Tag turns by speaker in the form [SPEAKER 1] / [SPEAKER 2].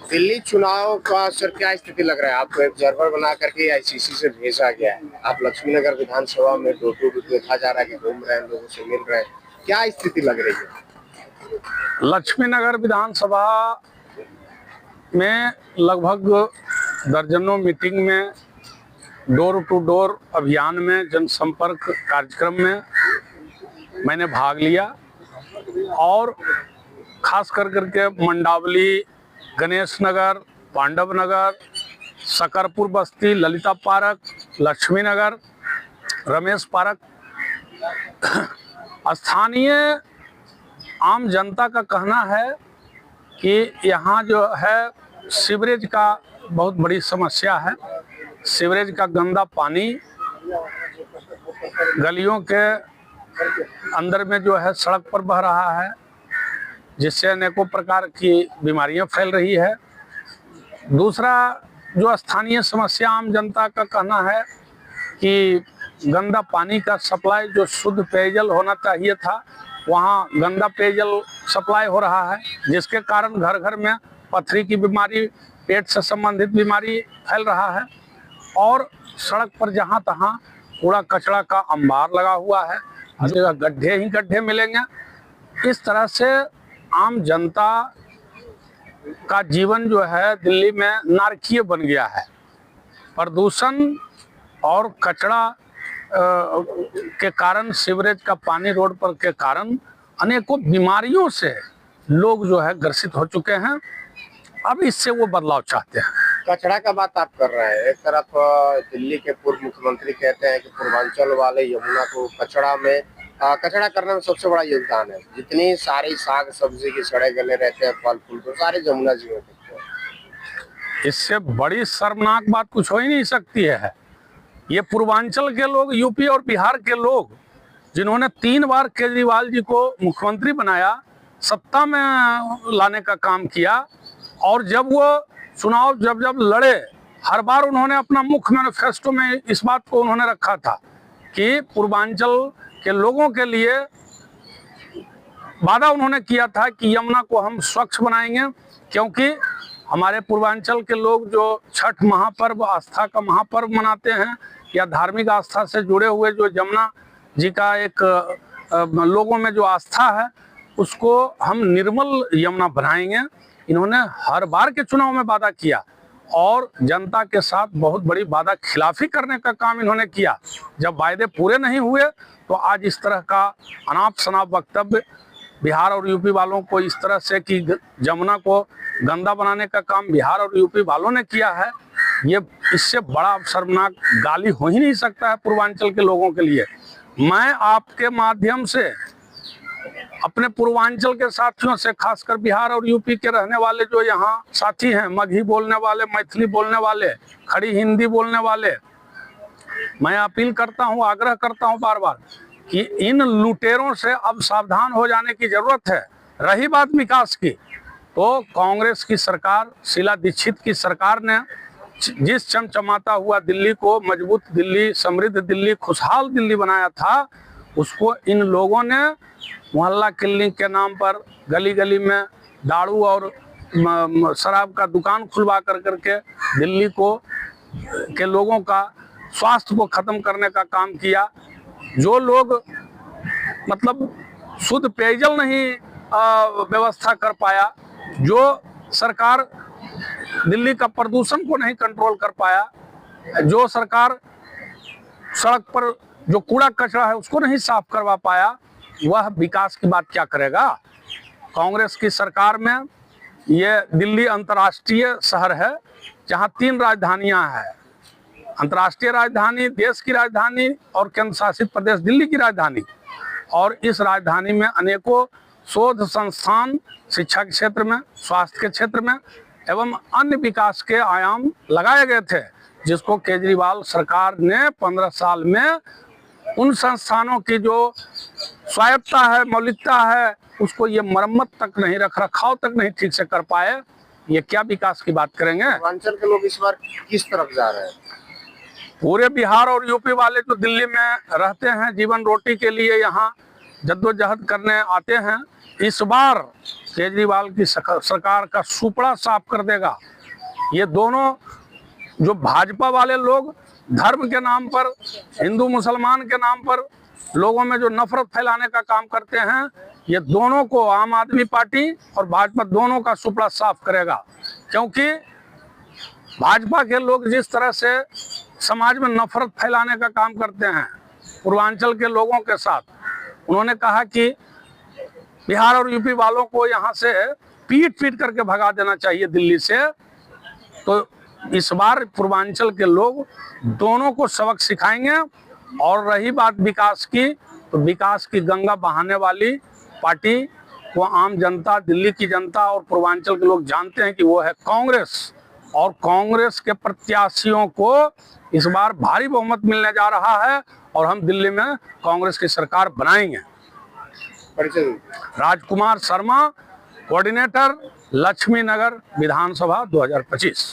[SPEAKER 1] दिल्ली चुनाव का सर क्या स्थिति लग रहा है आपको? एक सर्वर बना करके आईसीसी से भेजा गया है, आप लक्ष्मीनगर विधानसभा में डोर टू डोर देखा जा रहा है कि घूम रहे हैं, लोगों से मिल रहे हैं, क्या स्थिति लग रही है?
[SPEAKER 2] लक्ष्मीनगर विधानसभा में लगभग दर्जनों मीटिंग में, डोर टू डोर अभियान में, जनसंपर्क कार्यक्रम में मैंने भाग लिया और खास कर करके मंडावली, गणेश नगर, पांडव नगर, सकरपुर बस्ती, ललिता पार्क, लक्ष्मी नगर, रमेश पार्क, स्थानीय आम जनता का कहना है कि यहाँ जो है सीवरेज का बहुत बड़ी समस्या है। सीवरेज का गंदा पानी गलियों के अंदर में जो है सड़क पर बह रहा है, जिससे अनेकों प्रकार की बीमारियां फैल रही है। दूसरा जो स्थानीय समस्या आम जनता का कहना है कि गंदा पानी का सप्लाई, जो शुद्ध पेयजल होना चाहिए था, वहाँ गंदा पेयजल सप्लाई हो रहा है, जिसके कारण घर घर में पथरी की बीमारी, पेट से संबंधित बीमारी फैल रहा है। और सड़क पर जहाँ तहाँ कूड़ा कचरा का अंबार लगा हुआ है, हर जगह गड्ढे ही गड्ढे मिलेंगे। इस तरह से आम जनता का जीवन जो है दिल्ली में नारकीय बन गया है। प्रदूषण और कचरा के कारण, सीवरेज का पानी रोड पर के कारण अनेकों बीमारियों से लोग जो है ग्रसित हो चुके हैं। अब इससे वो बदलाव चाहते हैं।
[SPEAKER 1] कचरा का बात आप कर रहे हैं, एक तरफ दिल्ली के पूर्व मुख्यमंत्री कहते हैं कि पूर्वांचल वाले यमुना को कचरा करने में सबसे बड़ा योगदान है। जितनी सारी साग सब्जी के सड़े गले रहते हैं, फल फूल, तो सारे यमुना जी में दिखते हैं।
[SPEAKER 2] इससे बड़ी शर्मनाक बात कुछ हो ही नहीं सकती है। ये पूर्वांचल के लोग, यूपी और बिहार के लोग, जिन्होंने 3 बार केजरीवाल जी को मुख्यमंत्री बनाया, सत्ता में लाने का काम किया, और जब वो चुनाव जब लड़े, हर बार उन्होंने अपना मुख्य मैनिफेस्टो में इस बात को उन्होंने रखा था कि पूर्वांचल के लोगों के लिए वादा उन्होंने किया था कि यमुना को हम स्वच्छ बनाएंगे, क्योंकि हमारे पूर्वांचल के लोग जो छठ महापर्व, आस्था का महापर्व मनाते हैं, या धार्मिक आस्था से जुड़े हुए जो यमुना जी का एक लोगों में जो आस्था है, उसको हम निर्मल यमुना बनाएंगे। इन्होंने हर बार के चुनाव में वादा किया और जनता के साथ बहुत बड़ी वादा खिलाफी करने का काम इन्होंने किया। जब वायदे पूरे नहीं हुए तो आज इस तरह का अनाप शनाप वक्तव्य बिहार और यूपी वालों को, इस तरह से कि यमुना को गंदा बनाने का काम बिहार और यूपी वालों ने किया है, ये इससे बड़ा शर्मनाक गाली हो ही नहीं सकता है पूर्वांचल के लोगों के लिए। मैं आपके माध्यम से अपने पूर्वांचल के साथियों से, खासकर बिहार और यूपी के रहने वाले जो यहाँ साथी हैं, मगही बोलने वाले, मैथिली बोलने वाले, खड़ी हिंदी बोलने वाले, मैं अपील करता हूँ, आग्रह करता हूँ बार बार कि इन लुटेरों से अब सावधान हो जाने की जरूरत है। रही बात विकास की, तो कांग्रेस की सरकार, शीला दीक्षित की सरकार ने जिस चमचमाता हुआ दिल्ली को मजबूत दिल्ली, समृद्ध दिल्ली, खुशहाल दिल्ली बनाया था, उसको इन लोगों ने मोहल्ला क्लिनिक के नाम पर गली गली में दारू और शराब का दुकान खुलवा कर करके दिल्ली को के लोगों का स्वास्थ्य को खत्म करने का काम किया। जो लोग मतलब शुद्ध पेयजल नहीं व्यवस्था कर पाया, जो सरकार दिल्ली का प्रदूषण को नहीं कंट्रोल कर पाया, जो सरकार सड़क पर जो कूड़ा कचरा है उसको नहीं साफ करवा पाया, वह विकास की बात क्या करेगा। कांग्रेस की सरकार में ये दिल्ली अंतर्राष्ट्रीय शहर है, जहां 3 राजधानियां हैं। अंतर्राष्ट्रीय राजधानी, देश की राजधानी और केंद्र शासित प्रदेश दिल्ली की राजधानी। और इस राजधानी में अनेकों शोध संस्थान, शिक्षा के क्षेत्र में, स्वास्थ्य के क्षेत्र में एवं अन्य विकास के आयाम लगाए गए थे, जिसको केजरीवाल सरकार ने 15 साल में उन संस्थानों की जो स्वायत्ता है, मौलिकता है, उसको ये मरम्मत तक नहीं, रख रखाव तक नहीं ठीक से कर पाए। ये क्या विकास की बात करेंगे।
[SPEAKER 1] पूर्वांचल के लोग इस बार किस तरफ जा रहे हैं?
[SPEAKER 2] पूरे बिहार और यूपी वाले जो दिल्ली में रहते हैं, जीवन रोटी के लिए यहाँ जद्दोजहद करने आते हैं, इस बार केजरीवाल की सरकार का सुपड़ा साफ कर देगा। ये दोनों जो भाजपा वाले लोग धर्म के नाम पर, हिंदू मुसलमान के नाम पर लोगों में जो नफरत फैलाने का काम करते हैं, ये दोनों को आम आदमी पार्टी और भाजपा दोनों का सुपड़ा साफ करेगा। क्योंकि भाजपा के लोग जिस तरह से समाज में नफरत फैलाने का काम करते हैं पूर्वांचल के लोगों के साथ, उन्होंने कहा कि बिहार और यूपी वालों को यहाँ से पीट करके भगा देना चाहिए दिल्ली से। तो इस बार पूर्वांचल के लोग दोनों को सबक सिखाएंगे। और रही बात विकास की, तो विकास की गंगा बहाने वाली पार्टी वो आम जनता, दिल्ली की जनता और पूर्वांचल के लोग जानते हैं कि वो है कांग्रेस। और कांग्रेस के प्रत्याशियों को इस बार भारी बहुमत मिलने जा रहा है और हम दिल्ली में कांग्रेस की सरकार बनाएंगे। राजकुमार शर्मा, कोऑर्डिनेटर, लक्ष्मी नगर विधानसभा 2025।